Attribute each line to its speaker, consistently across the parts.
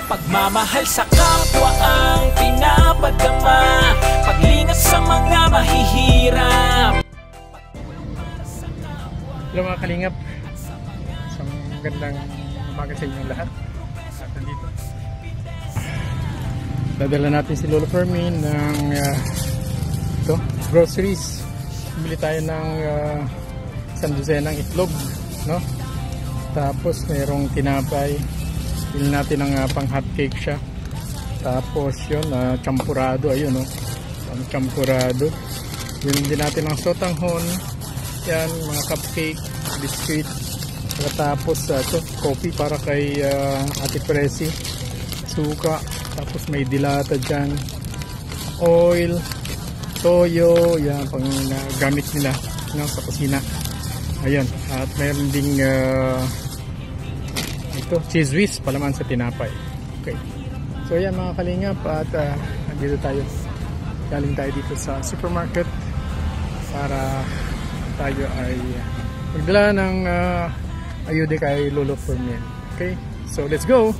Speaker 1: Pagmamahal sa kapwa ang pinapadama, paglingat sa mga mahihirap.
Speaker 2: Hello mga kalingap, isang magandang umaga sa inyong lahat. At dito dadala natin si Lolo Fermin ng groceries. Bili tayo ng isang dozenang itlog, no? Tapos mayroong tinapay. Bili natin ng pang hotcake siya. Tapos yun, champurado, ayun, no? Ang champurado. Bili din natin ng sotanghon. Yan, mga cupcake, biscuit. Tapos coffee para kay Ate Presi. Suka. Tapos may dilata dyan. Oil. Toyo. Yan, pang gamit nila, no, sa kusina. Ayan. At mayroon ding ito, cheese whiz, palaman sa tinapay. Okay. So yan mga kalingap, at nandito tayo. Galing tayo dito sa supermarket para tayo ay magdala ng ayuda kay Lolo Fermin. Okay, so let's go.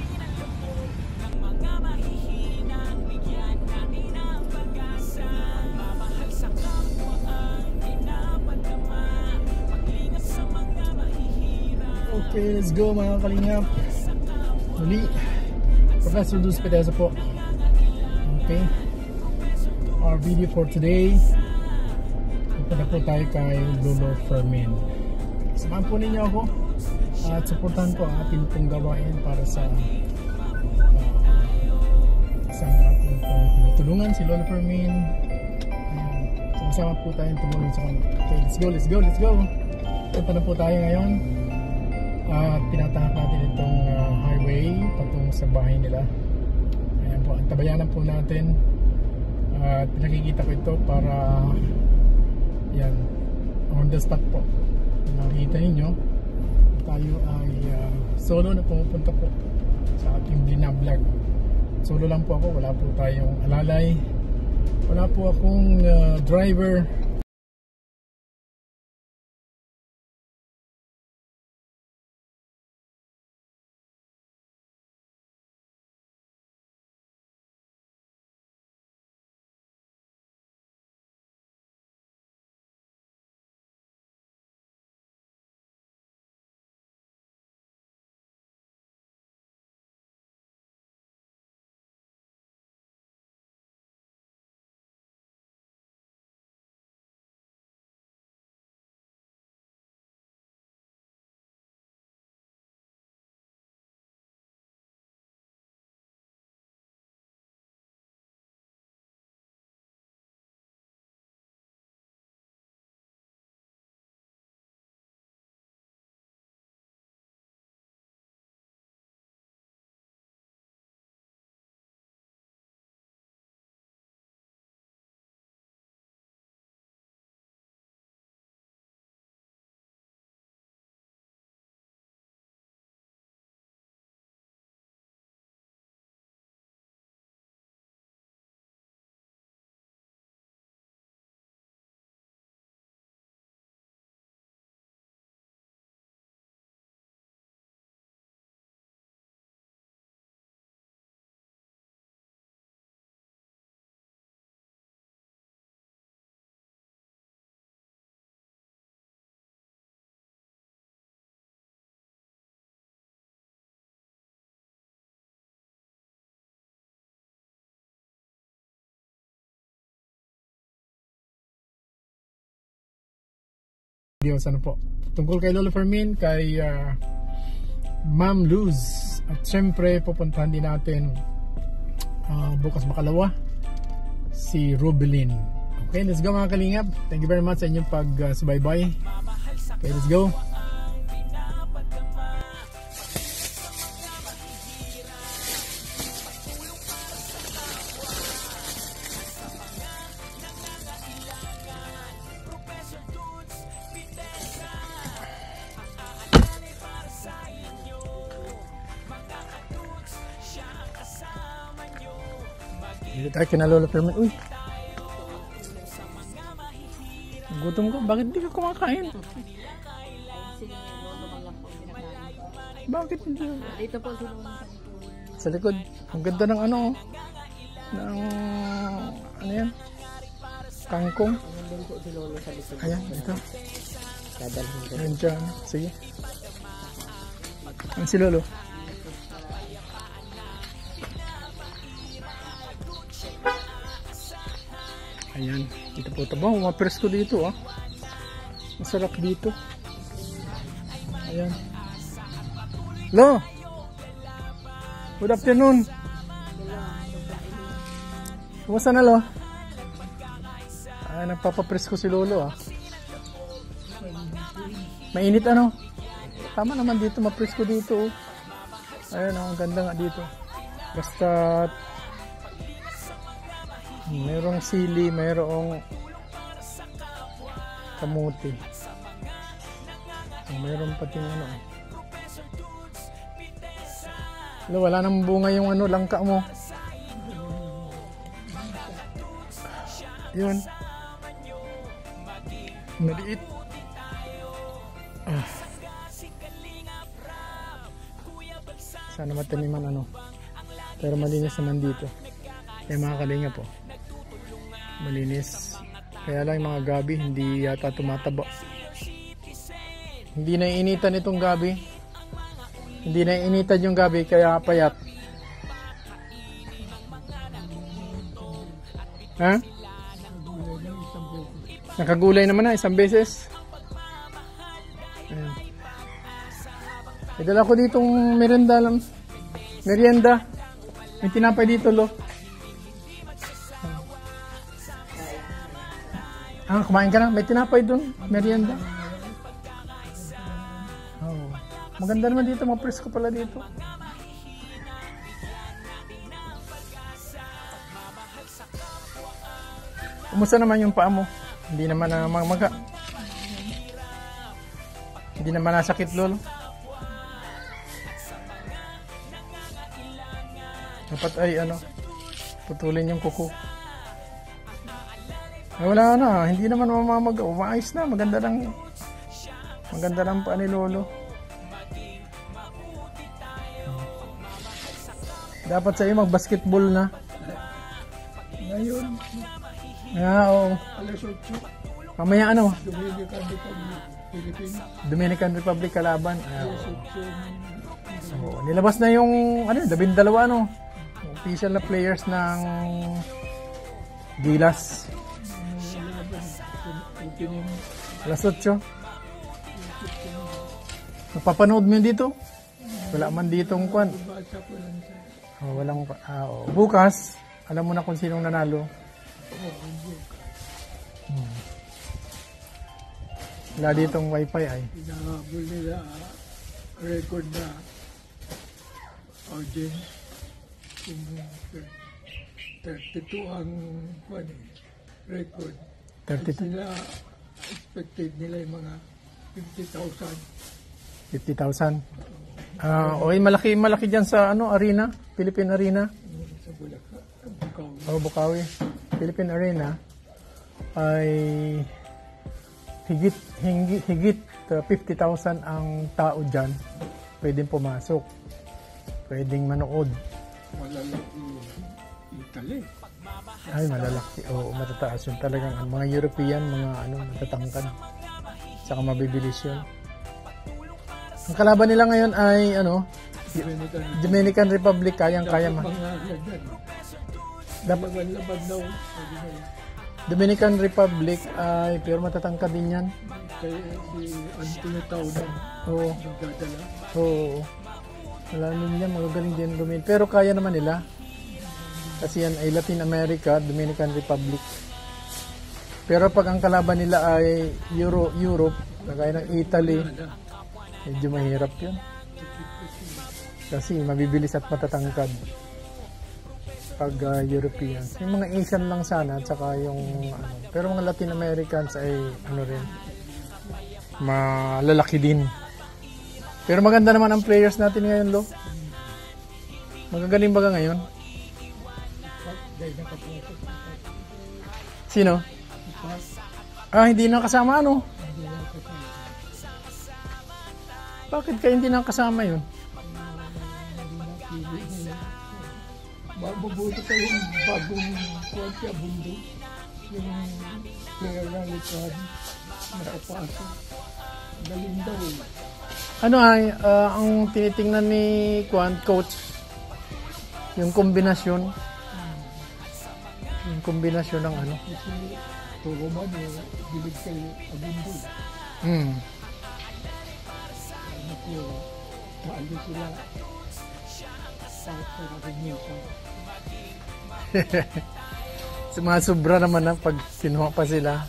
Speaker 2: Okay, let's go mga kalingap. Muli, Professor Luz Pedeza po. Okay, our video for today, punta po tayo kay Lolo Fermin. Samahan po ninyo ako at supportan po ang ating pong gawain para sa isang ating pong tinutulungan si Lolo Fermin. Sama-sama po tayong tumulong sa kanya. Okay, let's go, let's go, let's go. Punta na po tayo ngayon. Tinatahak natin itong highway patungong sa bahay nila. Ayan po, ang tabayanan po natin. Pinakikita ko ito para yan, on the spot po. Nakikita ninyo, tayo ay solo na pumupunta po sa ating binablog. Solo lang po ako, wala po tayong alalay, wala po akong driver. Ano po tungkol kay Lolo Fermin, kay Ma'am Luz, at syempre pupuntahan din natin bukas makalawa si Rubelin. Okay, let's go mga kalingap. Thank you very much sa inyong pag-subaybay. Okay, let's go. Dito tayo kina Lola Permen. Uy! Gutom ka? Bakit hindi ka kumakain? Bakit hindi?
Speaker 3: Dito po sila.
Speaker 2: Sa likod. Ang ganda ng ano. Ng... Ano yan? Kangkong.
Speaker 3: Nandun po si Lolo sa likod.
Speaker 2: Ayan, dito.
Speaker 3: Dadalhin ko.
Speaker 2: Ayan dyan. Sige. Ano si Lolo? Ayan. Dito po ito. Mapresko dito ah. Masarap dito. Ayan. Lo! Good afternoon. Kumusta na, Lo? Nagpapapresko si Lolo ah. Mainit ano? Tama naman dito, mapresko dito oh. Ayan oh, ang ganda nga dito. Basta mayroong sili, mayroong kamuti. Mayroong pati ano. Wala nang bunga yung ano, langka mo. Yun. Maliit. Sana mataniman ano. Pero malinis naman dito. Kaya mga kalinga po. Malinis. Kaya lang yung mga gabi hindi yata tumataba. Hindi naiinitan itong gabi. Hindi naiinitan yung gabi kaya payat. Ha? Nakagulay naman na isang beses. Ayan. Idala ko ditong merienda lang. Merienda. May tinapay dito, Lo. Kumain ka na? May tinapay dun. Merienda. Oh. Maganda naman dito. Mapresko pala dito. Kumusta naman yung paa mo? Hindi naman na mamaga. Hindi naman nasakit, Lolo. Dapat ay ano, putulin yung kuko. Ay, wala na, hindi naman mamamaga. Umaayos na, maganda lang paa ni Lolo. Dapat sa'yo mag-basketball na.
Speaker 4: Ngayon,
Speaker 2: Oo.
Speaker 4: alas 8,
Speaker 2: Mamaya ano?
Speaker 4: Dominican Republic, Philippines.
Speaker 2: Dominican Republic kalaban.
Speaker 4: Alas 8,
Speaker 2: Oo. Nilabas na yung 12 ano. Official na players ng Gilas.
Speaker 4: opening,
Speaker 2: Alas 8. Napapanood mo yun dito? Wala man ditong kwan.
Speaker 4: basa ko lang sa
Speaker 2: Walang bukas, alam mo na kung sinong nanalo. Wala ditong wifi ay.
Speaker 4: inahabol nila record na audience. Kung 32 ang record.
Speaker 2: 32.
Speaker 4: Sila, expected nila yung mga 50,000
Speaker 2: 50,000. Okay, malaki diyan sa Arena, Philippine Arena.
Speaker 4: sa Bulacan, Bukaw.
Speaker 2: Bukawi. Philippine Arena ay higit 50,000 ang tao diyan. Pwedeng pumasok. Pwedeng manood.
Speaker 4: Malalaki Italy.
Speaker 2: Ay, malalaki. Oo, matataas yun talagang. Ang mga European, mga matatangkad. Saka mabibilis yun. Ang kalaban nila ngayon ay Dominican Republic. Kayang-kaya
Speaker 4: Dapat
Speaker 2: man.
Speaker 4: mga laban.
Speaker 2: Dapat
Speaker 4: Laban daw. Sabi nila.
Speaker 2: Dominican Republic ay pero matatangkad din yan.
Speaker 4: Kaya si Antonio Taunan
Speaker 2: Oo.
Speaker 4: nagdadala.
Speaker 2: Oo. Wala din yan. Magagaling din Dominican. Pero kaya naman nila. Kasi yan ay Latin America, Dominican Republic. Pero pag ang kalaban nila ay Europe, kagaya ng Italy, medyo mahirap yun. Kasi mabibilis at matatangkad pag Europeans. Yung mga Asian lang sana at saka yung pero mga Latin Americans ay rin malalaki din. Pero maganda naman ang players natin ngayon, Lo. Magagaling ba ngayon?
Speaker 4: Dahil nakapasok.
Speaker 2: Sino? Hindi na kasama ano?
Speaker 4: Hindi na kasama.
Speaker 2: Bakit kayo hindi na kasama yun?
Speaker 4: Mabuti pa yung bagong kuwan siya, bundo. Yung player ng likod. Nakapasok. Galing daw eh.
Speaker 2: Ano ang tinitingnan ni coach? Yung kombinasyon. Yung kombinasyon ng ano?
Speaker 4: Kasi turo man eh, bilig kay Abundo. Ano ko, maalo sila. Kahit sa narinig ko.
Speaker 2: Sa mga sobra naman na pag kinuha pa sila.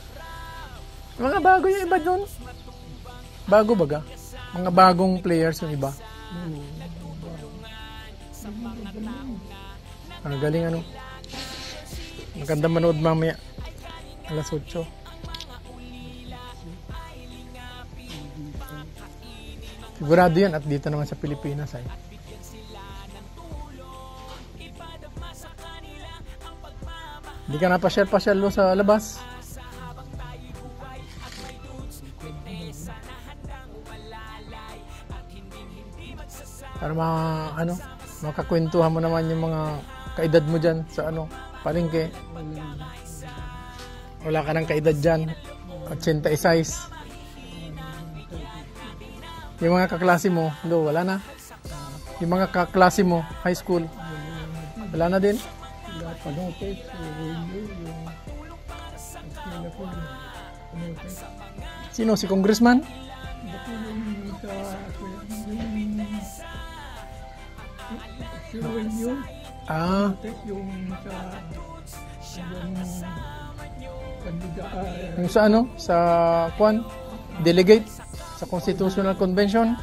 Speaker 2: Mga bago yung iba doon. Bago baga? Mga bagong players yung iba. Galing ano. Maganda manood mamaya. Alas 8. Sigurado yan at dito naman sa Pilipinas ay. Hindi ka na pasyal-pasyal sa labas. Para makakwentuhan mo naman yung mga kaedad mo dyan sa palengke. Wala ka ng kaedad dyan. 86. Yung mga kaklase mo, wala na. Yung mga kaklase mo, high school, wala na din.
Speaker 4: Wala panotes, yung eskwela ko, panotes.
Speaker 2: Sino? Si Congressman?
Speaker 4: Bako yung sa Sirwin yun. Panotes yung sa kandida.
Speaker 2: Yung sa sa delegate sa Constitutional Convention,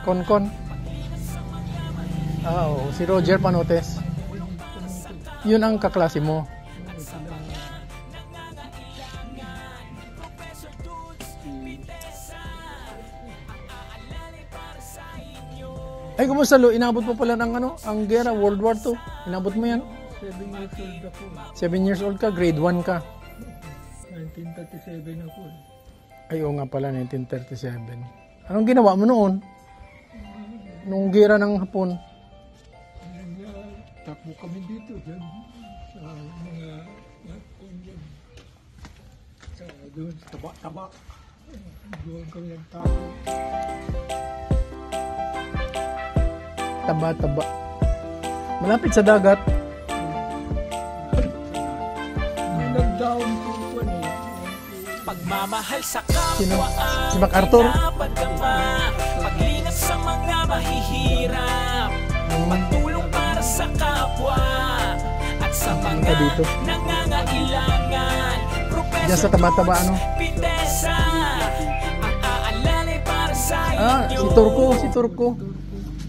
Speaker 2: Concon. Si Roger Panotes. Yun ang kaklase mo. Ay, kumusta lo? Inabot mo pala ng ang gera, World War II. Inabot mo yan?
Speaker 4: 7 years old ako.
Speaker 2: 7 years old ka, grade 1 ka.
Speaker 4: 1937 ako.
Speaker 2: Ay, oo nga pala, 1937. Anong ginawa mo noon? Nung gera ng Hapon?
Speaker 4: Takbo kami dito dyan. Sa mga sa doon, sa taba-taba. Doon kami nagtakbo.
Speaker 2: Taba-taba. Malapit sa dagat.
Speaker 4: Nag-down po ko
Speaker 1: Pagmamahal sa
Speaker 2: Sino?
Speaker 1: kapwa
Speaker 2: Si MacArthur?
Speaker 1: pinapadama. Paglingat sa mga mahihirap. Pagtulong para sa kapwa at sa mga
Speaker 2: dito.
Speaker 1: nangangailangan.
Speaker 2: Diyan sa taba-taba
Speaker 1: Pitesa ang aalalay para sa inyo.
Speaker 2: Si Turko.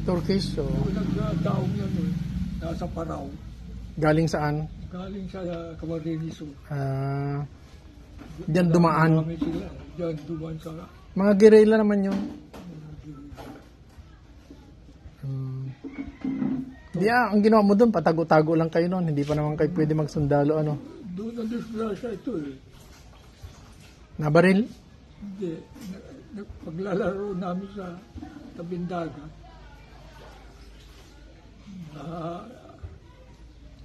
Speaker 2: Turkish, so.
Speaker 4: Nag-down yan eh. Nasa Paraw.
Speaker 2: Galing saan?
Speaker 4: Galing sa Camarines.
Speaker 2: Diyan dumaan.
Speaker 4: Marami sila. Diyan dumaan sa...
Speaker 2: Mga guerrilla naman yun. Ang ginawa mo doon, patago-tago lang kayo noon. Hindi pa naman kayo pwede magsundalo,
Speaker 4: Doon ang disgrasya ito eh.
Speaker 2: Nabaril?
Speaker 4: Hindi. Paglalaro namin sa tabing dagat.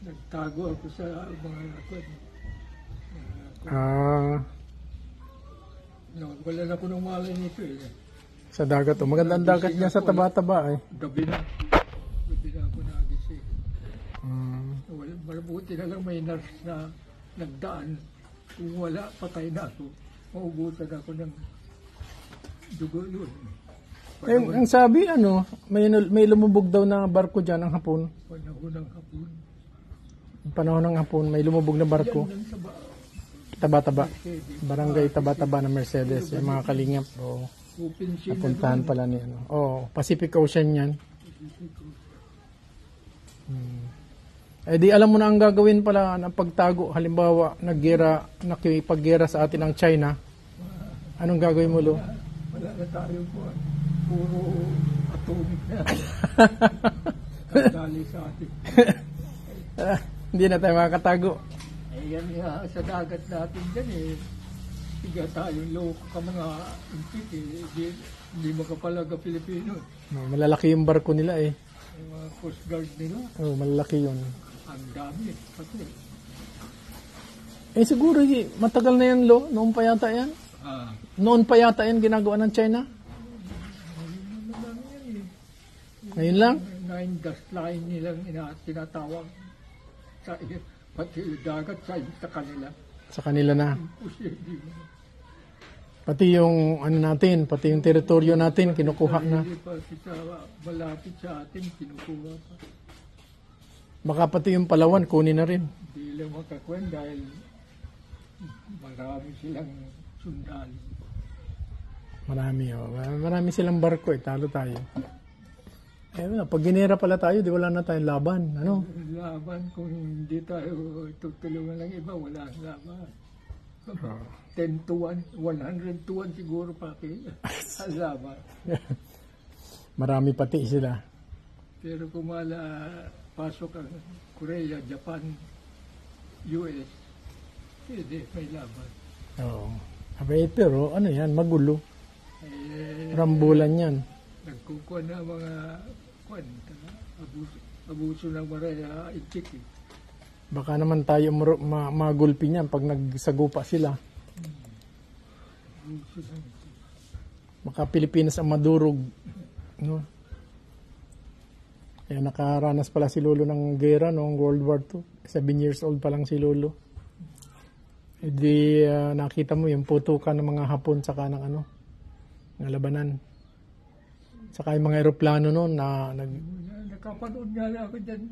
Speaker 4: Nagtago ako sa mga wala na ko ng malay nito eh.
Speaker 2: Sa dagat. Maganda ang dagat niya sa taba-taba eh.
Speaker 4: Gabi na ako nagising. Mabuti na lang may nurse na nagdaan. Kung wala, patay na ako. Maubusan ako ng dugo yun.
Speaker 2: Ang sabi, may lumubog daw na barko dyan ang Hapon.
Speaker 4: Panahon ng Hapon.
Speaker 2: Panahon ng Hapon, may lumubog na barko.
Speaker 4: Yan lang sa
Speaker 2: Taba-taba. Barangay Taba-Taba na Mercedes. Yung mga kalingap.
Speaker 4: open sea na
Speaker 2: Napuntahan pala ni Pacific Ocean yan. Di alam mo na ang gagawin pala ng pagtago. Halimbawa, nakipaggera sa atin ang China. Anong gagawin mo, Lo?
Speaker 4: wala na tayo po. Puro atomic na. Kadali sa atin.
Speaker 2: Hindi na tayo makakatago.
Speaker 4: Eh, yan nga sa dagat natin dyan eh. Tiga tayong loko ka mga impit eh. Hindi makapalaga Pilipino.
Speaker 2: Malalaki yung barko nila eh.
Speaker 4: Yung mga Coast Guard nila,
Speaker 2: Malalaki yun.
Speaker 4: ang dami. Pati,
Speaker 2: Siguro matagal na yan noon pa yata yan. Noon pa yata yan ginagawa ng China. Ngayon lang.
Speaker 4: 9 dash line nilang tinatawag. Pati dagat sa kanila.
Speaker 2: Sa kanila na.
Speaker 4: Posible.
Speaker 2: Pati yung natin, pati yung teritoryo natin kinukuha na.
Speaker 4: Hindi pa sa malapit sa atin, kinukuha pa.
Speaker 2: Baka pati yung Palawan kunin na rin.
Speaker 4: Hindi lang makakwen dahil marami silang sundalo.
Speaker 2: Marami silang barko eh, talo tayo. Pag ginera pala tayo, di wala na tayong laban. Ano?
Speaker 4: Laban, kung hindi tayo tutulungan ng iba, wala ang laban. 10 to 1, 100 to 1 siguro pati ang laban.
Speaker 2: Marami pati sila.
Speaker 4: Pero kung pasok ang Korea, Japan, US, hindi, may laban.
Speaker 2: Oo. Pero ano yan, magulo.
Speaker 4: Eh,
Speaker 2: Rambulan yan.
Speaker 4: nagkukuha na mga abuso ng maraya itik eh.
Speaker 2: Baka naman tayo magulpi niyan pag nagsagupa sila.
Speaker 4: Abuso ng itik.
Speaker 2: Baka Pilipinas ang madurog. No? Kaya nakaranas pala si Lolo ng gera noong World War II. 7 years old pa lang si Lolo. Di nakita mo yung putukan ng mga Hapon saka ng ng labanan. Saka yung mga eroplano noon na
Speaker 4: Nakapanood nga ako dyan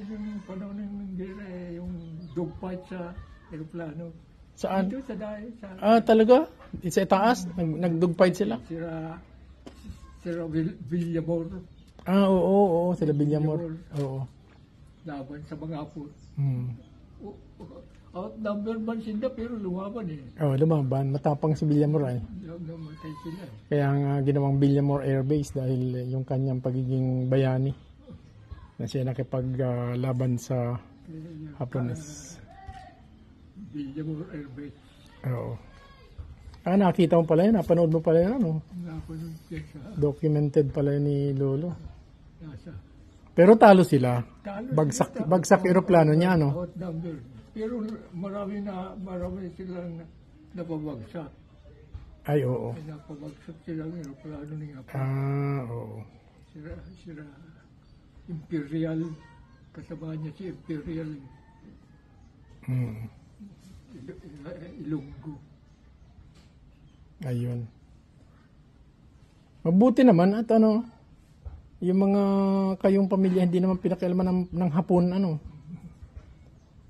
Speaker 4: yung panahon ng gera yung dogfight sa eroplano.
Speaker 2: saan?
Speaker 4: Dito sa dahil sa
Speaker 2: Talaga? Sa itaas? Nagdugfight sila?
Speaker 4: Sira Villamor.
Speaker 2: Oo. Sila Villamor. Oo.
Speaker 4: Laban sa mga Hapon.
Speaker 2: Hmm.
Speaker 4: Outnumber man sila pero lumaban eh.
Speaker 2: Lumaban. Matapang si Villamor ay.
Speaker 4: Namatay sila.
Speaker 2: Kaya nga ginawang Villamor Air Base dahil yung kanyang pagiging bayani na siya nakipaglaban sa Hapones.
Speaker 4: Villamor Air Base.
Speaker 2: Oo. Nakita mo pala yun. Napanood mo pala yun.
Speaker 4: Napanood siya sa
Speaker 2: Documented pala yun ni Lolo.
Speaker 4: nasa.
Speaker 2: Pero talo sila.
Speaker 4: Talo
Speaker 2: Bagsak eroplano niya,
Speaker 4: Outnumber. Pero marami silang napabagsak.
Speaker 2: Ay, oo.
Speaker 4: Napabagsak silang aeroplano ng Hapon.
Speaker 2: Oo.
Speaker 4: Sira Imperial. Kasama niya si Imperial. Ilonggo.
Speaker 2: Ayun. Mabuti naman at yung mga kayong pamilya hindi naman pinakialaman ng Hapon,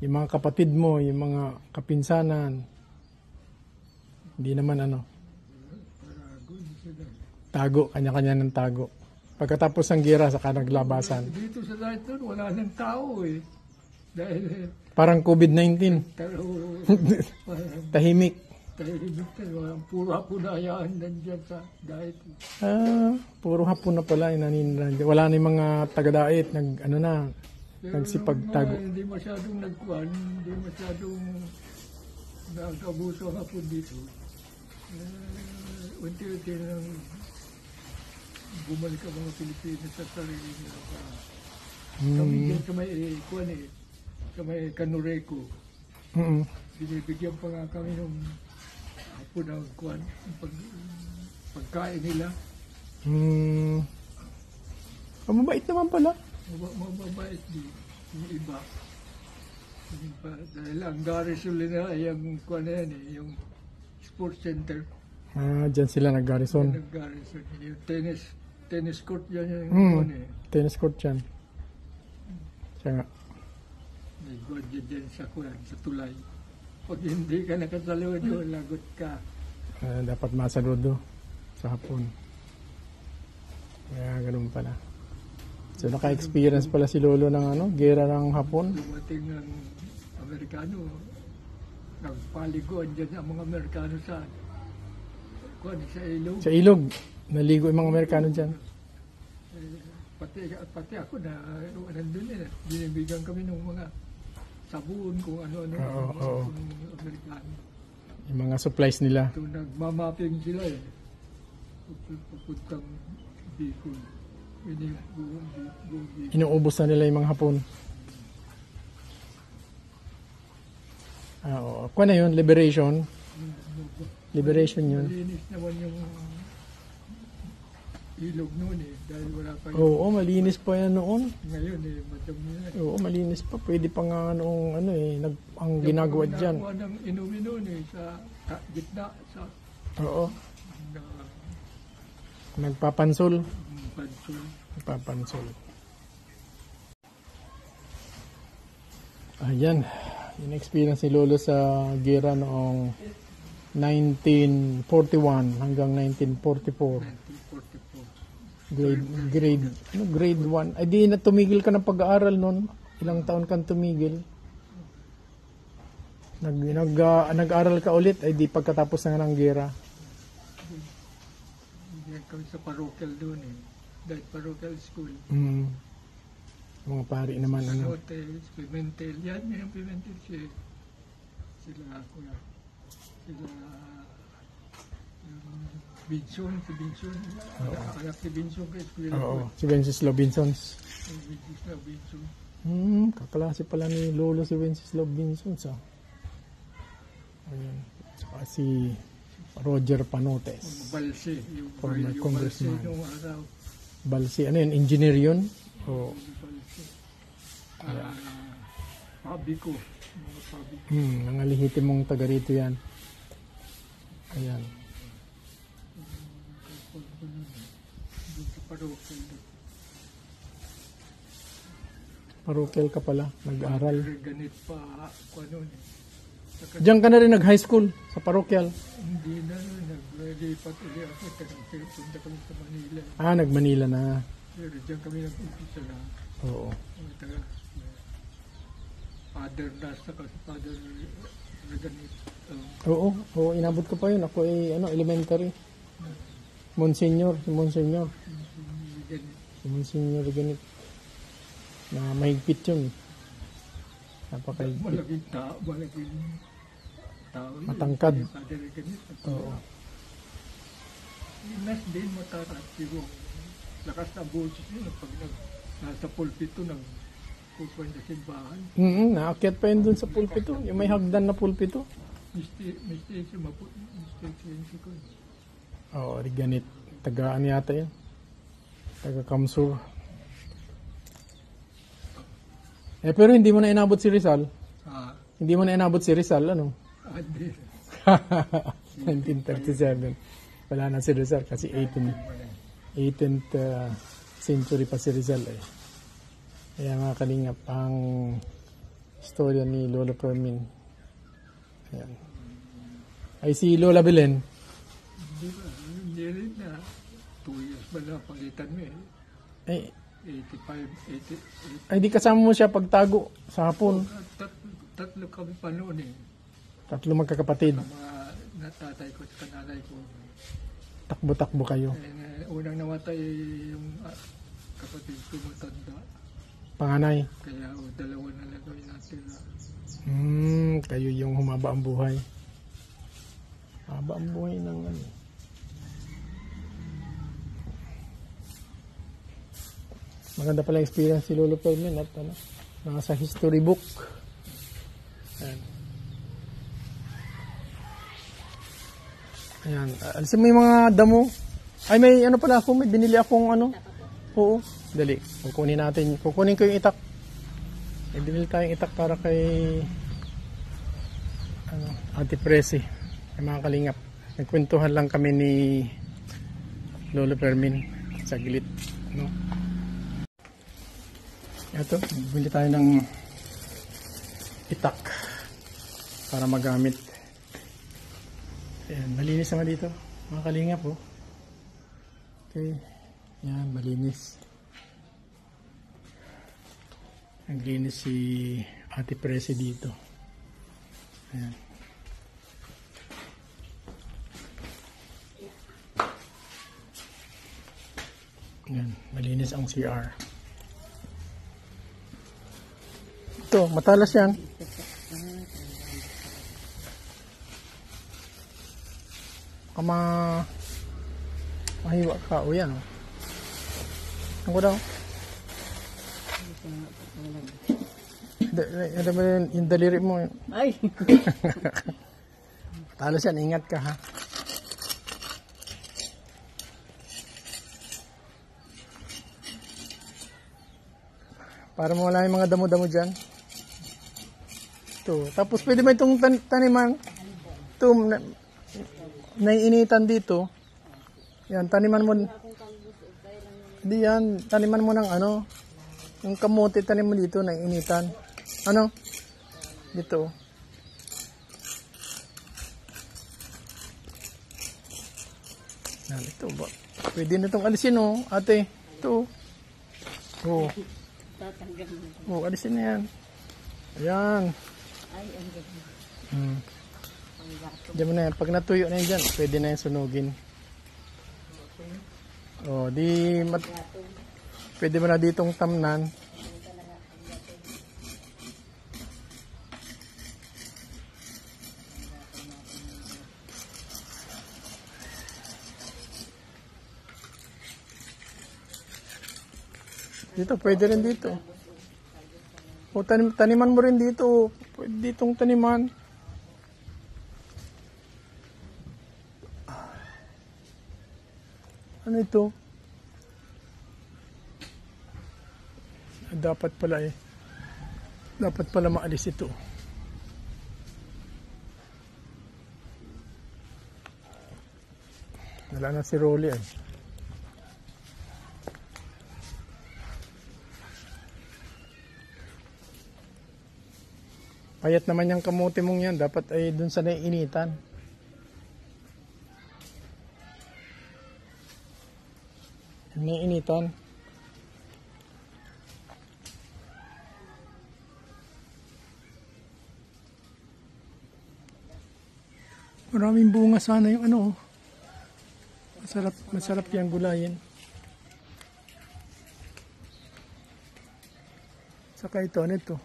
Speaker 2: yung mga kapatid mo, yung mga kapinsanan, hindi naman tago, kanya-kanya ng tago. Pagkatapos ng gera, saka naglabasan.
Speaker 4: Dito sa dahil doon, wala nang tao eh. Dahil
Speaker 2: Parang COVID-19. Tahimik.
Speaker 4: puro Haponayaan nandyan sa dahil.
Speaker 2: Puro Hapon na pala. Wala na yung mga taga-dait. Nagsipagtago.
Speaker 4: Hindi masyadong nagkuhan, hindi masyadong nag-abuso ang Hapon dito. Unti-unti nang bumalik ang mga Pilipino sa sarili nila. Kami dyan sa may sa may Kanureco, binibigyan pa nga kami ng Hapon ang kuhan, pagkain nila.
Speaker 2: Mabait naman pala.
Speaker 4: Mababait din yung iba. Dahil ang garrison nila ay yung kuhan na yan yung sports center.
Speaker 2: Diyan sila nag-garrison.
Speaker 4: Nag-garrison. Yung tennis court yan yung
Speaker 2: Tennis court yan. Siya nga.
Speaker 4: May guardia dyan sa kuhan, sa tulay. Pag hindi ka nakasaludo, lagot ka.
Speaker 2: Dapat masaludo sa Hapon. Kaya ganun pala. So naka-experience pala si Lolo ng gera ng Hapon.
Speaker 4: Dumating ng Amerikano, nagpaliguan dyan ang mga Amerikano sa ilog.
Speaker 2: Sa ilog. Naligo yung mga Amerikano dyan.
Speaker 4: Pati ako na nandun binibigyan kami ng mga sabon, kung ano-ano.
Speaker 2: Oo.
Speaker 4: Yung Amerikano.
Speaker 2: Yung mga supplies nila.
Speaker 4: So, nagmamapping sila eh. Papuntang Bicol. Buong Bicol.
Speaker 2: Inuubos na nila yung mga Hapon. Oo. Kung ano yun? Liberation. Liberation yun.
Speaker 4: Malinis naman yung ilog noon eh. Dahil wala pa
Speaker 2: Oo, malinis pa yan noon.
Speaker 4: Ngayon eh, madami na.
Speaker 2: Oo, malinis pa. Pwede pa nga noong ano eh, ang ginagawa dyan.
Speaker 4: Nakuha ng inumin noon eh, sa gitna, sa
Speaker 2: Oo. Nagpapansol.
Speaker 4: pansol.
Speaker 2: Nagpapansol. Ayan. Yung experience ni Lolo sa Gira noong 1941 hanggang 1944.
Speaker 4: 1944.
Speaker 2: Grade 1. Ay di na tumigil ka ng pag-aaral noon. Ilang taon kang tumigil. Nag-aral ka ulit ay di pagkatapos na ng Gira.
Speaker 4: Hindi kami sa parochial doon eh. Dahil parochial school.
Speaker 2: Mga pari naman ano.
Speaker 4: Hotel, Pimentel. Yan yung Pimentel siya. Sila kuya. Sila Binson, si Binson. Anak si Binson kay school.
Speaker 2: Oo, si Wenceslao Binsons.
Speaker 4: Si Binson.
Speaker 2: Kaklase pala ni Lolo si Wenceslao Binsons ah. Ayan. Saka si Roger Panotes.
Speaker 4: Balse. Yung
Speaker 2: Former
Speaker 4: Balse
Speaker 2: congressman.
Speaker 4: nung araw.
Speaker 2: Balsi, ano yun? Engineer yun? O,
Speaker 4: Balse. Pabico. Mga Pabico.
Speaker 2: nangalihiti mong taga rito yan. Ayan.
Speaker 4: Doon sa parochial.
Speaker 2: Parochial ka pala, nag-aral.
Speaker 4: Ganit pa kung ano eh.
Speaker 2: Diyan ka na rin nag-high school sa parochial.
Speaker 4: Hindi na, naglipat ulit ako. Punta kami sa Manila.
Speaker 2: Nag-Manila na.
Speaker 4: Pero diyan kami nag-umpisa na.
Speaker 2: Oo.
Speaker 4: Father Nas, saka si Father Reganit.
Speaker 2: Oo, inabot ko pa yun. Ako ay elementary. Monsignor, si Monsignor. Si Monsignor ganit. Na mahigpit yun. Napakahigpit.
Speaker 4: Malaking tao.
Speaker 2: Matangkad.
Speaker 4: Father Reganit.
Speaker 2: Oo.
Speaker 4: Nas din matarat. Pero lakas na boses yun. Pag nasa pulpito ng kukuha na simbahan.
Speaker 2: Naakyat pa yun dun sa pulpito. Yung may hagdan na pulpito.
Speaker 4: Mistake ko.
Speaker 2: Oo, Reganit. Tagaan yata yun. Taga Kamsur. Pero hindi mo na inabot si Rizal. Hindi mo na inabot si Rizal, ano?
Speaker 4: Hindi.
Speaker 2: 1937. Wala na si Rizal kasi 18th century pa si Rizal eh. Kaya nga kalingap ang istorya ni Lola Fermin. Ayan. Ay si Lola Belen.
Speaker 4: Hindi rin na 2 years ba na pangitan mo eh. 85, 80.
Speaker 2: Ay di kasama mo siya pagtago sa hapon.
Speaker 4: Tatlo kami pa noon eh.
Speaker 2: Tatlo magkakapatid.
Speaker 4: Mga natatay ko at kananay ko.
Speaker 2: Takbo-takbo kayo.
Speaker 4: Unang namatay yung kapatid ko matanda.
Speaker 2: Panganay.
Speaker 4: Kaya dalawa na lang kami natira.
Speaker 2: Kayo yung humaba ang buhay. Haba ang buhay ng ano. Maganda pala experience si Lolo Fermin at nasa history book. Ayan. Alisin mo yung mga damo. Ay may ano pala ako, may binili akong ano. Oo. Dali. Kukunin natin. Kukunin ko yung itak. May binili tayong itak para kay Ate Presi. Ay mga kalingap. Nagkwentuhan lang kami ni Lolo Fermin. Saglit. No? Ito, bili tayo ng itak para magamit. Ayan, malinis naman dito. Mga kalingap po. Okay. Ayan, malinis. Naglinis si Ate Presi dito. Ayan. Ayan, malinis ang CR. Ito, matalas yan. Kama mahiwa ka. O yan. Ano ko daw? Ano ba yung daliri mo?
Speaker 3: Ay!
Speaker 2: Matalas yan, ingat ka ha. Para mawala yung mga damo-damo dyan. Ito. Tapos pwede ba itong taniman? Ito, naiinitan dito. Yan, taniman mo. Hindi yan, taniman mo ng ano. Yung kamote, tanim mo dito, naiinitan. Ano? Dito. Yan, ito ba? Pwede na itong alisin, oh, ate. Ito. Oh. Oh, alisin na yan. Ayan. Diyan mo na yan. Pag natuyo na yan dyan, pwede na yan sunugin. Oh, pwede mo na ditong tamnan. Dito, pwede rin dito. O, taniman mo rin dito. Pwede ditong taniman. Ano ito? Dapat pala eh. Dapat pala maalis ito. Wala na si Rolly eh. Payat naman yung kamote mong yan. Dapat ay dun sa naiinitan. Naiinitan. Maraming bunga sana yung ano. Masarap yung gulayin. Saka ito, ano ito?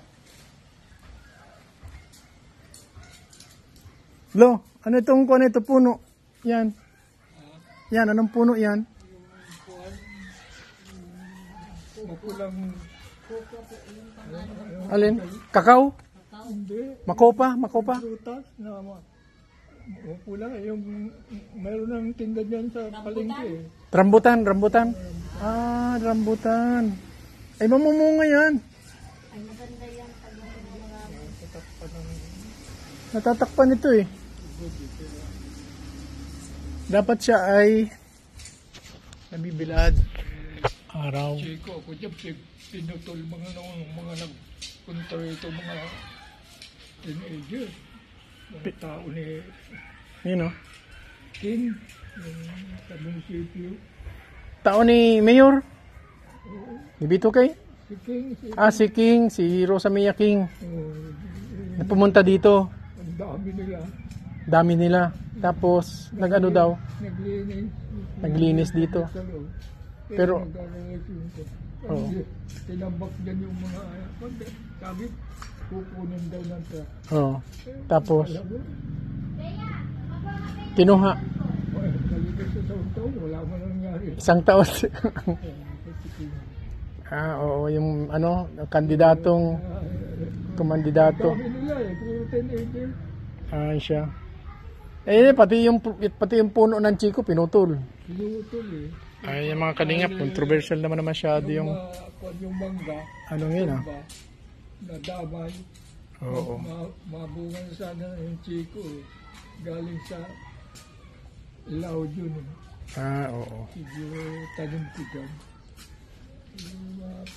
Speaker 2: Lo, ano itong kuwan ito? Puno. Yan. Yan, anong puno yan?
Speaker 4: Makulang
Speaker 2: Alin? Kakao?
Speaker 4: hindi.
Speaker 2: Makopa?
Speaker 4: Prutas na makulang yung mayroon ng tinda dyan sa palengke.
Speaker 2: Rambutan. Ah, rambutan. Ay, mamumunga yan. Natatakpan ito eh. Dapat siya ay nabibilad. Araw.
Speaker 4: Chiko, ako dyan, pinutol mga nagpunta ito mga teenager. Mga tao ni
Speaker 2: Yun o.
Speaker 4: King, sa munisipyo.
Speaker 2: Tao ni Mayor? Ni Bito kay?
Speaker 4: Si King,
Speaker 2: Si King, si Rosa Mia King. Na pumunta dito.
Speaker 4: ang dami nila.
Speaker 2: Dami nila. Tapos, nag-ano daw?
Speaker 4: Naglinis.
Speaker 2: Naglinis dito.
Speaker 4: Sa loob.
Speaker 2: Pero-
Speaker 4: nagkakaroon ko.
Speaker 2: Oo.
Speaker 4: Tinambak dyan yung mga, sabi, kukunin daw ng truck.
Speaker 2: Oh. Tapos,
Speaker 4: Alam mo,
Speaker 2: kinuha.
Speaker 4: kaligas sa taon-taon, wala man nangyari.
Speaker 2: Isang taon.
Speaker 4: Si King.
Speaker 2: Oo, yung ano, kandidatong kumandidato.
Speaker 4: Dami nila puro teenager.
Speaker 2: Siya. Pati yung puno ng Chico pinutol.
Speaker 4: Pinutol
Speaker 2: Ay, yung mga kalingap, controversial naman masyado yung
Speaker 4: yung mangga,
Speaker 2: anong yun
Speaker 4: nadamay.
Speaker 2: Oo.
Speaker 4: Mabungan sana yung Chico. Galing sa Laod yun.
Speaker 2: Oo.
Speaker 4: Siguro tanim ko dyan.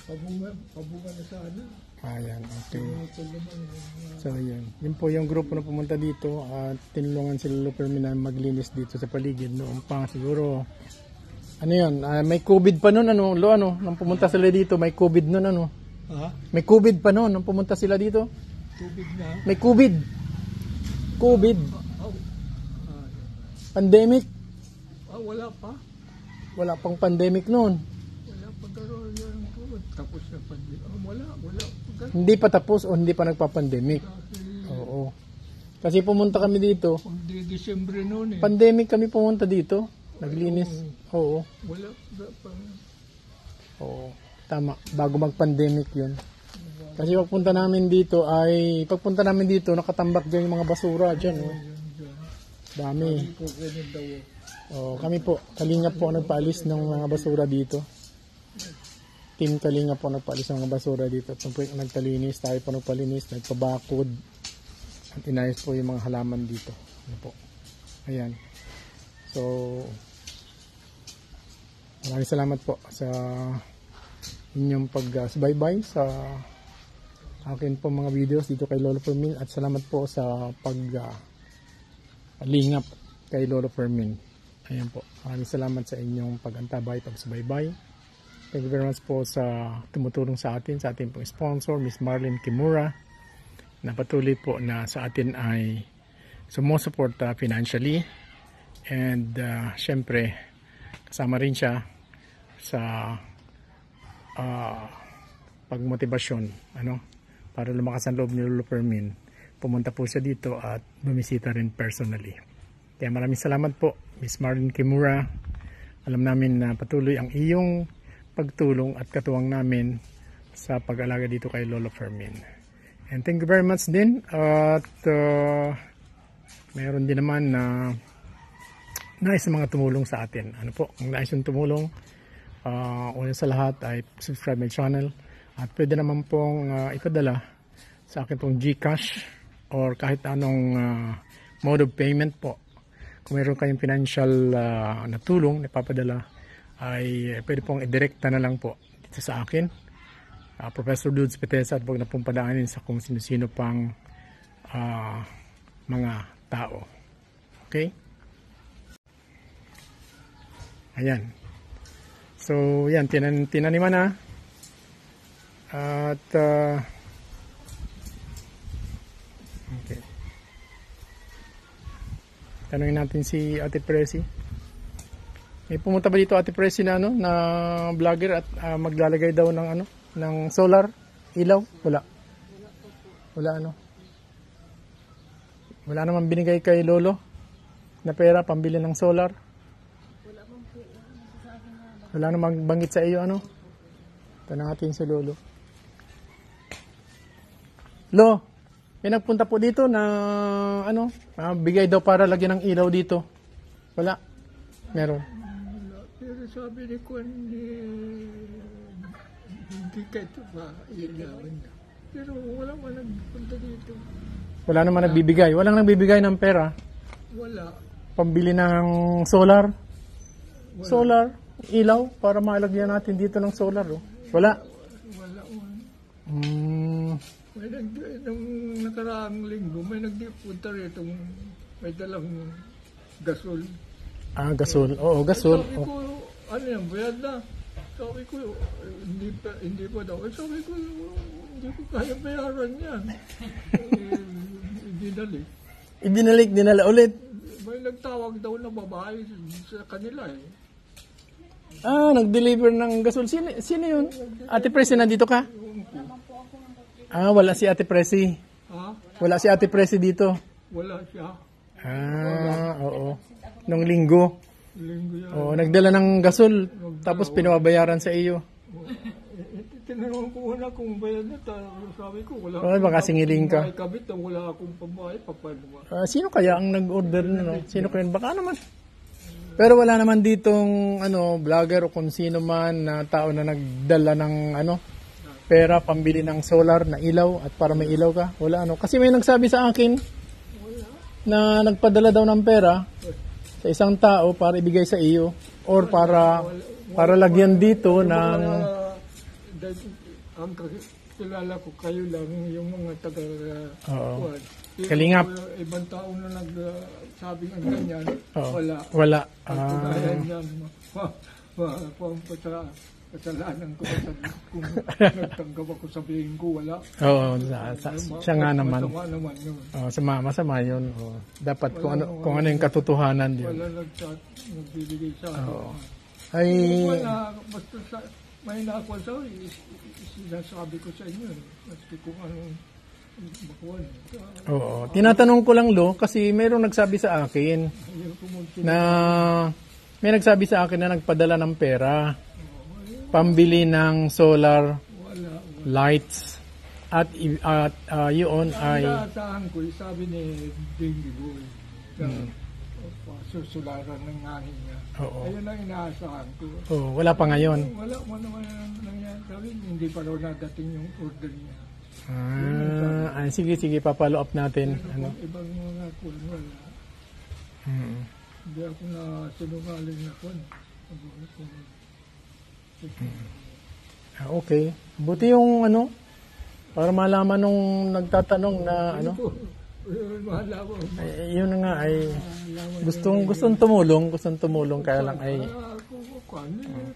Speaker 4: Pabungan na sana.
Speaker 2: Ayan, okay.
Speaker 4: Pinutol naman yung
Speaker 2: So, yun. Yun po yung grupo na pumunta dito at tinulungan sila Lupermin na maglinis dito sa paligid noong pa siguro. Ano yun? May COVID pa noon, nung pumunta sila dito, may COVID noon, May COVID pa noon, nung pumunta sila dito.
Speaker 4: tubig na.
Speaker 2: May COVID. COVID. Pandemic.
Speaker 4: Wala pa.
Speaker 2: Wala pang pandemic noon.
Speaker 4: Wala pa karoon yan. Tapos na pandemic. Wala.
Speaker 2: Hindi pa tapos o hindi pa nagpa-pandemic. Oo. Kasi pumunta kami dito.
Speaker 4: Hindi Disyembre noon eh.
Speaker 2: Pandemic kami pumunta dito. Naglinis. Oo.
Speaker 4: Wala pa.
Speaker 2: Oo. Tama. Bago mag-pandemic yun. Kasi pagpunta namin dito, nakatambak dyan yung mga basura dyan. Oh. Dami. Oh, kami po, Kalingap po ang nagpaalis ng mga basura dito. Team Kalingap po nagpaalis ng mga basura dito. At po nagtalinis, tayo po nagpalinis, nagpabakod. At inayos po yung mga halaman dito. Ano po. Ayan. So, maraming salamat po sa inyong pag-subaybay sa akin po mga videos dito kay Lolo Fermin. At salamat po sa lingap kay Lolo Fermin. Ayan po. Maraming salamat sa inyong pag-antabay, pag-subaybay. Thank you very much po sa tumutulong sa atin pong sponsor, Miss Marlene Kimura, na patuloy po na sa atin ay sumusuporta financially. And syempre, kasama rin siya sa pagmotibasyon, para lumakas ang loob ni Lolo Fermin. Pumunta po siya dito at bumisita rin personally. Kaya maraming salamat po, Miss Marlene Kimura. Alam namin na patuloy ang iyong pagtulong at katuwang namin sa pag-alaga dito kay Lolo Fermin. And thank you very much din. At mayroon din naman na nais mga tumulong sa atin. Ano po, ang nais yung tumulong, una sa lahat ay subscribe my channel. At pwede naman pong ipadala sa akin pong GCash or kahit anong mode of payment po. Kung mayroon kayong financial na tulong na papadala, ay pwede pong i-directa na lang po dito sa akin, Professor Dudes Petesa, at huwag na pong padaanin sa kung sino-sino pang mga tao. Okay? Ayan. So, yan, tinaniman na. At okay. Tanungin natin si Ate Presi. May pumunta ba dito Ate Presi na na vlogger at maglalagay daw ng ng solar ilaw? Wala. Wala Wala naman binigay kay Lolo na pera pambili ng solar. Wala namang banggit sa iyo Tanong natin si Lolo. Lo, may nagpunta po dito na bigay daw para lagyan ng ilaw dito. Wala. Meron.
Speaker 4: Pero sabi ni Kwan, hindi ka ito ba ilawin. Pero wala man nagpunta dito.
Speaker 2: Wala naman nagbibigay. Walang nagbibigay ng pera.
Speaker 4: Wala.
Speaker 2: Pambili ng solar. Wala. Solar, ilaw, para malagyan natin dito ng solar. Wala.
Speaker 4: Wala.
Speaker 2: May
Speaker 4: nung nakaraang linggo, may nagpunta rito, may dalang gasol.
Speaker 2: Gasol. Oo, gasol.
Speaker 4: Sabi ko, ano yan, bayad na. Sabi ko, hindi pa daw. Sabi ko, hindi ko kaya bayaran yan.
Speaker 2: Dinala ulit.
Speaker 4: May nagtawag daw na babae sa kanila eh.
Speaker 2: Nag-deliver ng gasol. Sino yun? Ate Presi, nandito ka? Wala si Ate Presi.
Speaker 4: Ha?
Speaker 2: Wala si Ate Presi dito.
Speaker 4: Wala siya.
Speaker 2: Oo. Nung linggo.
Speaker 4: Yan.
Speaker 2: Oo, nagdala ng gasol. Tapos pinababayaran sa iyo.
Speaker 4: Tinanong ko una kung bayad na. Sabi ko, wala.
Speaker 2: Baka singiling ka.
Speaker 4: Kabit na wala akong pambahay. Paano ba?
Speaker 2: Sino kaya ang nag-order Sino kaya? Baka naman. Pero wala naman ditong vlogger o kung sino man na tao na nagdala ng pera pambili ng solar na ilaw at para may ilaw ka. Wala Kasi may nagsabi sa akin na nagpadala daw ng pera sa isang tao para ibigay sa iyo or para lagyan dito ng
Speaker 4: ang kilala ko kayo lang yung mga taga
Speaker 2: Kalingap.
Speaker 4: Ibang tao na nagsabi ng ganyan.
Speaker 2: Wala.
Speaker 4: Kasalanan ko kung nagtanggap ako sabihin ko wala.
Speaker 2: Oo, siya nga naman.
Speaker 4: Masama naman yun.
Speaker 2: Masama yun. Dapat kung ano yung katotohanan yun.
Speaker 4: Wala nagbibigay sa akin.
Speaker 2: Ay,
Speaker 4: Wala, basta may nakuha sa sinasabi ko sa inyo. Maski kung anong makuha.
Speaker 2: Oo. Tinatanong ko lang, Lo, kasi mayroong nagsabi sa akin
Speaker 4: Ayaw ko mong
Speaker 2: na may nagsabi sa akin na nagpadala ng pera pambili ng solar
Speaker 4: wala.
Speaker 2: lights at yun ay
Speaker 4: Inaasahan ko, sabi ni Dingy Boy, na susularan ng hangin niya.
Speaker 2: Oo.
Speaker 4: Ayun ang inaasahan ko.
Speaker 2: wala pa ngayon.
Speaker 4: Wala mo naman nangyari. Sabi, hindi pa raw nadating yung order niya.
Speaker 2: Ay, sige, papalo up natin. Ano?
Speaker 4: Ibang mga kung wala. Hindi ako na sinungaling na kung.
Speaker 2: Okay. Buti yung ano, para malaman nung nagtatanong na ano,
Speaker 4: Mahalaman.
Speaker 2: yun nga ay gustong tumulong kaya lang ay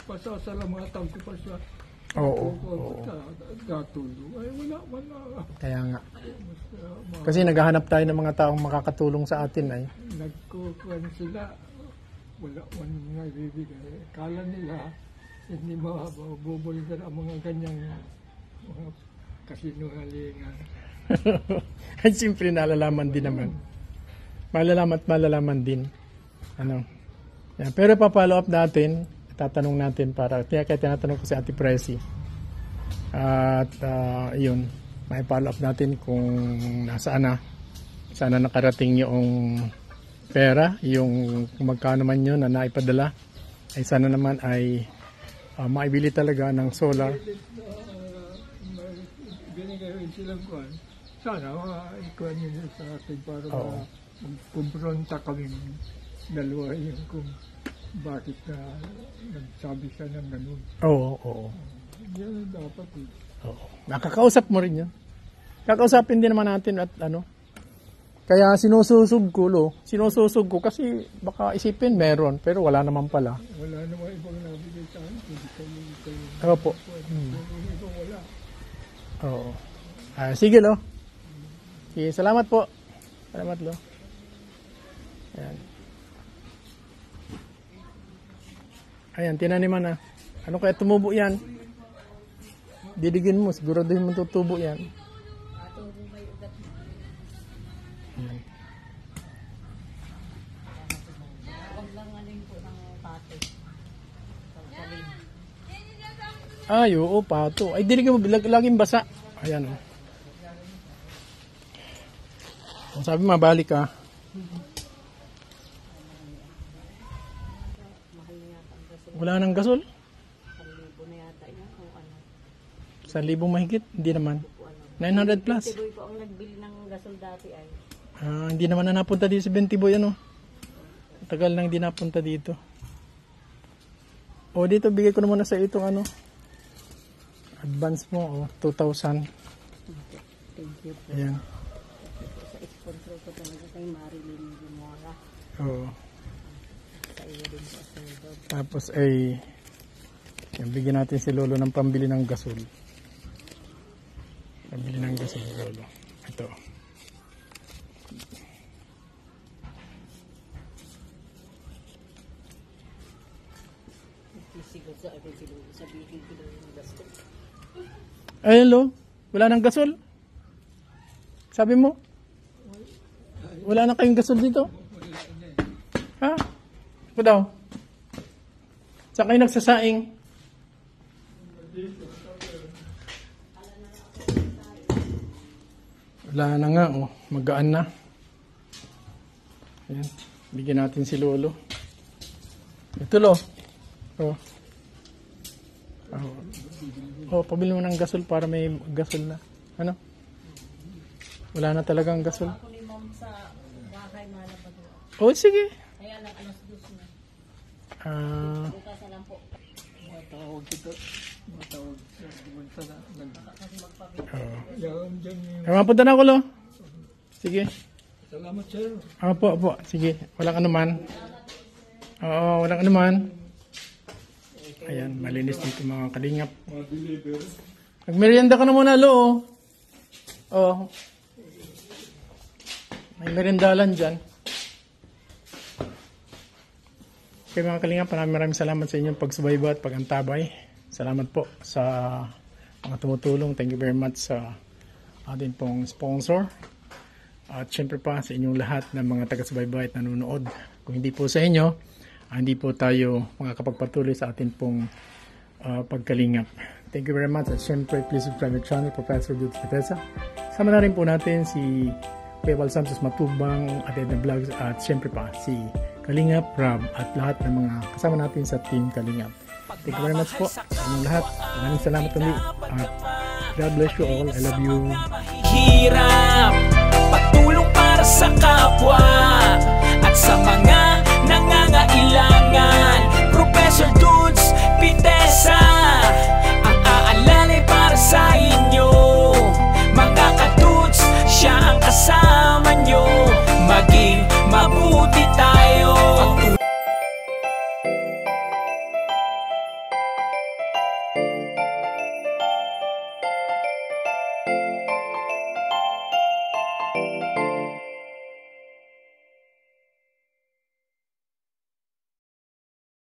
Speaker 4: Pasasalamatan ko pa siya.
Speaker 2: oo.
Speaker 4: Gatulong. Ay, wala.
Speaker 2: Kaya nga. Kasi naghahanap tayo ng mga taong makakatulong sa atin ay.
Speaker 4: Nagkukuhan sila. Wala man nga ibibigay. Kala nila, hindi mabubulitan ang mga ganyang mga kasinungalingan.
Speaker 2: Ay, siyempre nalalaman din naman. Malalaman din. Ano? Yan. Pero pa-follow up natin, tatanong natin para, kaya tinatanong ko si Ate Presi. At yun, may follow up natin kung nasaan na. Sana nakarating yung pera, yung kung magkano man yun na naipadala. Ay sana naman ay maibili talaga ng solar.
Speaker 4: Binigay silang kuhan. Sana ikuhan nyo sa atin para
Speaker 2: Oo.
Speaker 4: magkumpronta kami dalawa yung kung bakit na nagsabi siya ng ganun.
Speaker 2: Oo.
Speaker 4: Yan dapat eh.
Speaker 2: Oo. Nakakausap mo rin yun. Kakausapin din naman natin at ano. Kaya sinususog ko kasi baka isipin meron pero wala naman pala.
Speaker 4: Wala namang ibang nabigay sa akin. Hindi kayo.
Speaker 2: Opo.
Speaker 4: Yung iba wala.
Speaker 2: Oo. Sige, Lo. Sige, salamat po. Salamat, Lo. Ayan. Ayan, tinaniman na. Ano kaya tumubo yan? Didigin mo, siguraduhin mo tutubo yan. Ayan. Ay, oo, pato. Ay, diligin mo, laging basa. Ayan, oh. Sabi mabalik ka. Wala nang gasol? 1,000 mahigit? Hindi naman. 900 plus.
Speaker 3: Boy po ang nagbili ng gasol dati ay.
Speaker 2: Hindi naman na napunta dito si 20 Boy, ano? Tagal nang hindi napunta dito. O, dito, bigay ko na muna sa itong ano. Advance mo, 2,000.
Speaker 3: Thank you po.
Speaker 2: Ayan.
Speaker 3: Sa sponsor ko talaga kay Marilyn Gumora.
Speaker 2: Oo.
Speaker 3: Sa iyo din po sa iyo.
Speaker 2: Tapos ay bigyan natin si Lolo ng pambili ng gasol. Pambili ng gasol, Lolo. Ito.
Speaker 3: Siguro sa akin sabihin ko ng gasol.
Speaker 2: Ayun, Lo. Wala nang gasol. Sabi mo? Wala na kayong gasol dito? Ha? Ito daw. Saan kayo nagsasaing? Wala na nga, oh. Magaan na. Ayan. Bigyan natin si Lolo. Ito, Lo. Oh. Oh, pabili mo ng gasol para may gasol na. Ano? Wala na talagang gasol.
Speaker 3: Ako ni Mom sa bahay malapad.
Speaker 2: Oh, sige.
Speaker 3: Kaya lang alas 2 na. Bukas na lang po.
Speaker 4: Matawag sa bumunta na.
Speaker 3: Kasi magpabili.
Speaker 4: Yan dyan yung...
Speaker 2: Mapunta na ako, Lo. Sige.
Speaker 4: Salamat sir.
Speaker 2: Opo. Sige. Walang anuman. Oo, walang anuman. Ayan, malinis dito mga kalingap.
Speaker 4: Deliver.
Speaker 2: Magmerienda ka na muna, Lo. Oh. May merindalan dyan. Okay mga kalingap, maraming salamat sa inyong pagsubaybay at pagantabay Salamat po sa mga tumutulong. Thank you very much sa ating pong sponsor. At syempre pa sa inyong lahat ng mga taga-subaybay at nanonood. Kung hindi po sa inyo, hindi po tayo makakapagpatuloy sa ating pong pagkalingap. Thank you very much. At syempre, please subscribe to my channel, Professor Jude Spitesa. Sama na rin po natin si Kuya Val Santos Matubang at Edna Vlogs at syempre pa si Kalingap Rob at lahat ng mga kasama natin sa Team Kalingap. Thank you very much po sa inyong lahat. Maraming salamat ulit. At God bless you all. I love you.
Speaker 1: Hirap, patulong para sa